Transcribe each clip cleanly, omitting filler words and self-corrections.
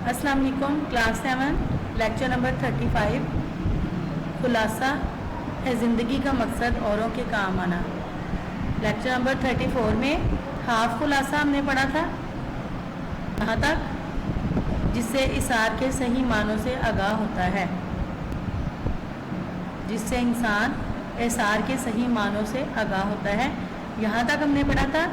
السلام علیکم. Class 7 lecture number 35 خلاصہ ہے زندگی کا مقصد اوروں کے کام آنا. لیکچر نمبر 34 میں ہاف خلاصہ ہم نے پڑھا تھا یہاں تک جس سے اثار کے صحیح معنوں سے آگاہ ہوتا ہے، جس سے انسان اثار کے صحیح معنوں سے آگاہ ہوتا ہے. یہاں تک ہم نے پڑھا تھا.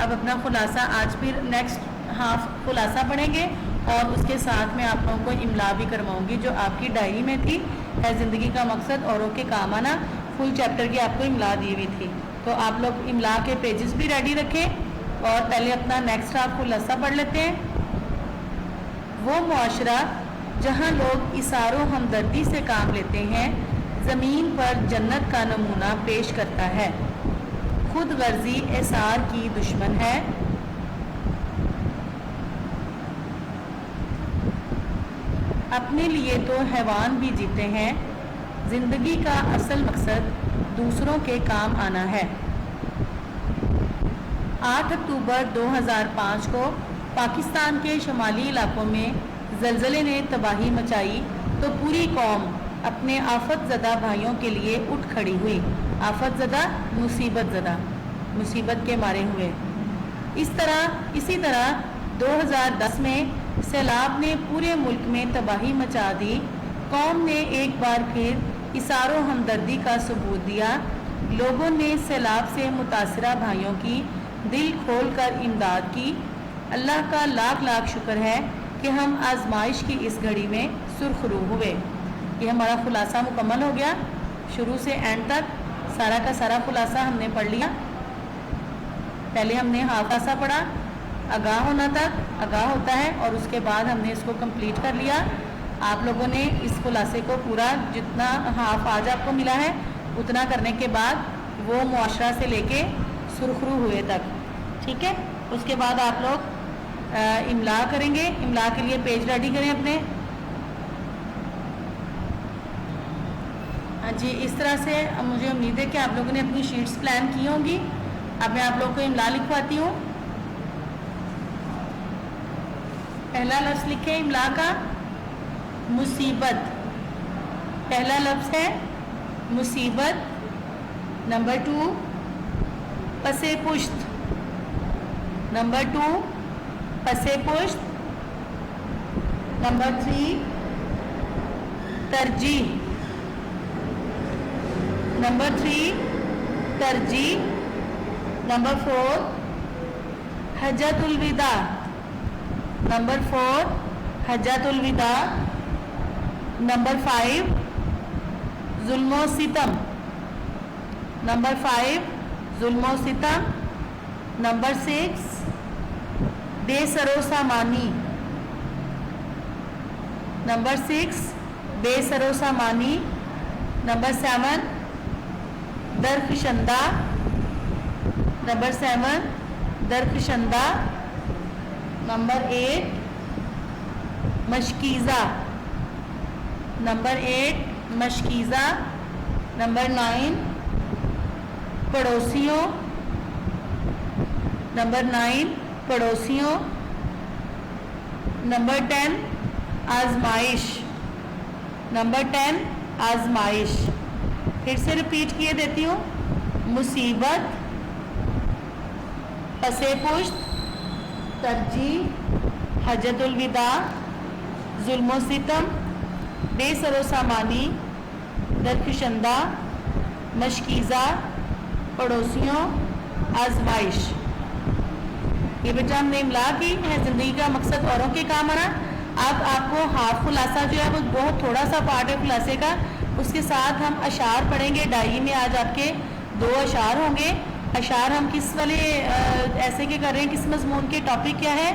اب اپنا خلاصہ آج پھر نیکسٹ ہاف خلاصہ پڑھیں گے اور اس کے ساتھ میں آپ لوگوں کو املا بھی کرواؤں گی جو آپ کی ڈائری میں تھی. ہے زندگی کا مقصد اوروں کے کام آنا، فل چیپٹر کی آپ کو املا دی ہوئی تھی. تو آپ لوگ املا کے پیجز بھی ریڈی رکھیں اور پہلے اپنا نیکسٹ ہاف خلاصہ پڑھ لیتے ہیں. وہ معاشرہ جہاں لوگ اثار و ہمدردی سے کام لیتے ہیں زمین پر جنت کا نمونہ پیش کرتا ہے. خود غرضی اثار کی دشمن ہے. اپنے لیے تو حیوان بھی جیتے ہیں. زندگی کا اصل مقصد دوسروں کے کام آنا ہے. 8 اکتوبر 2005 کو پاکستان کے شمالی علاقوں میں زلزلے نے تباہی مچائی تو پوری قوم اپنے آفت زدہ بھائیوں کے لیے اٹھ کھڑی ہوئی. آفت زدہ مصیبت کے مارے ہوئے. اسی طرح 2010 میں سیلاب نے پورے ملک میں تباہی مچا دی. قوم نے ایک بار پھر اثار و ہمدردی کا ثبوت دیا. لوگوں نے سیلاب سے متاثرہ بھائیوں کی دل کھول کر امداد کی. اللہ کا لاکھ لاکھ شکر ہے کہ ہم آزمائش کی اس گھڑی میں سرخرو ہوئے. یہ ہمارا خلاصہ مکمل ہو گیا. شروع سے اینڈ تک سارا کا سارا خلاصہ ہم نے پڑھ لیا. پہلے ہم نے ہاف خلاصہ پڑھا، آگاہ ہونا تک آگاہ ہوتا ہے، اور اس کے بعد ہم نے اس کو کمپلیٹ کر لیا. آپ لوگوں نے اس خلاصے کو پورا جتنا ہاف آج آپ کو ملا ہے اتنا کرنے کے بعد وہ معاشرہ سے لے کے سرخرو ہوئے تک، ٹھیک ہے. اس کے بعد آپ لوگ املا کریں گے. املا کے لیے پیج ریڈی کریں اپنے. ہاں جی، اس طرح سے مجھے امید ہے کہ آپ لوگوں نے اپنی شیٹس پلان کی ہوں گی. اب میں آپ لوگوں کو املا لکھواتی ہوں. پہلا لفظ لکھیں املا کا مصیبت. پہلا لفظ ہے مصیبت. نمبر 2 پس پشت. نمبر 2 پس پشت. نمبر 3 ترجیح. نمبر 3 ترجیح. نمبر 4 حجت الوداع. نمبر 4 حجت الوداع. نمبر 5 ظلم و ستم. نمبر 5 ظلم و ستم. نمبر 6 بے سر و سامانی. نمبر 6 بے سر و سامانی. نمبر 7 درخشندہ. نمبر 7 درخشندہ. نمبر 8 مشکیزہ. نمبر 8 مشکیزہ. نمبر 9 پڑوسیوں. نمبر 9 پڑوسیوں. نمبر 10 آزمائش. نمبر 10 آزمائش. پھر سے ریپیٹ کیے دیتی ہوں. مصیبت، پس پشت، ترجیح، حجت الوداع، ظلم و ستم، بے سر و سامانی، درخشندہ، مشکیزہ، پڑوسیوں، آزمائش. یہ بیٹا ہم نے املا کی ہے زندگی کا مقصد اوروں کے کام آنا. اب آپ کو ہاف خلاصہ جو ہے وہ بہت تھوڑا سا پارٹ ہے خلاصے کا. اس کے ساتھ ہم اشعار پڑھیں گے. ڈائری میں آج آپ کے 2 اشعار ہوں گے. اشعار ہم کس والے ایسے کے کر رہے ہیں، کس مضمون کے ٹاپک کیا ہے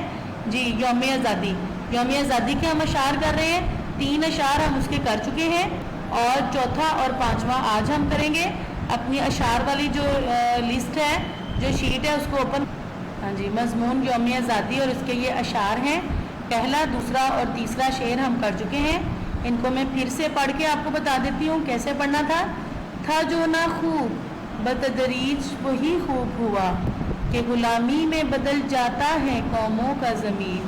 جی؟ یوم آزادی. یوم آزادی کے ہم اشعار کر رہے ہیں. 3 اشعار ہم اس کے کر چکے ہیں اور چوتھا اور 5واں آج ہم کریں گے. اپنی اشعار والی جو لسٹ ہے، جو شیٹ ہے، اس کو اوپن. ہاں جی، مضمون یوم آزادی اور اس کے یہ اشعار ہیں. پہلا، دوسرا اور تیسرا شعر ہم کر چکے ہیں. ان کو میں پھر سے پڑھ کے آپ کو بتا دیتی ہوں کیسے پڑھنا تھا جو نہ خوب بتدریج وہی خوب ہوا کہ غلامی میں بدل جاتا ہے قوموں کا ضمیر.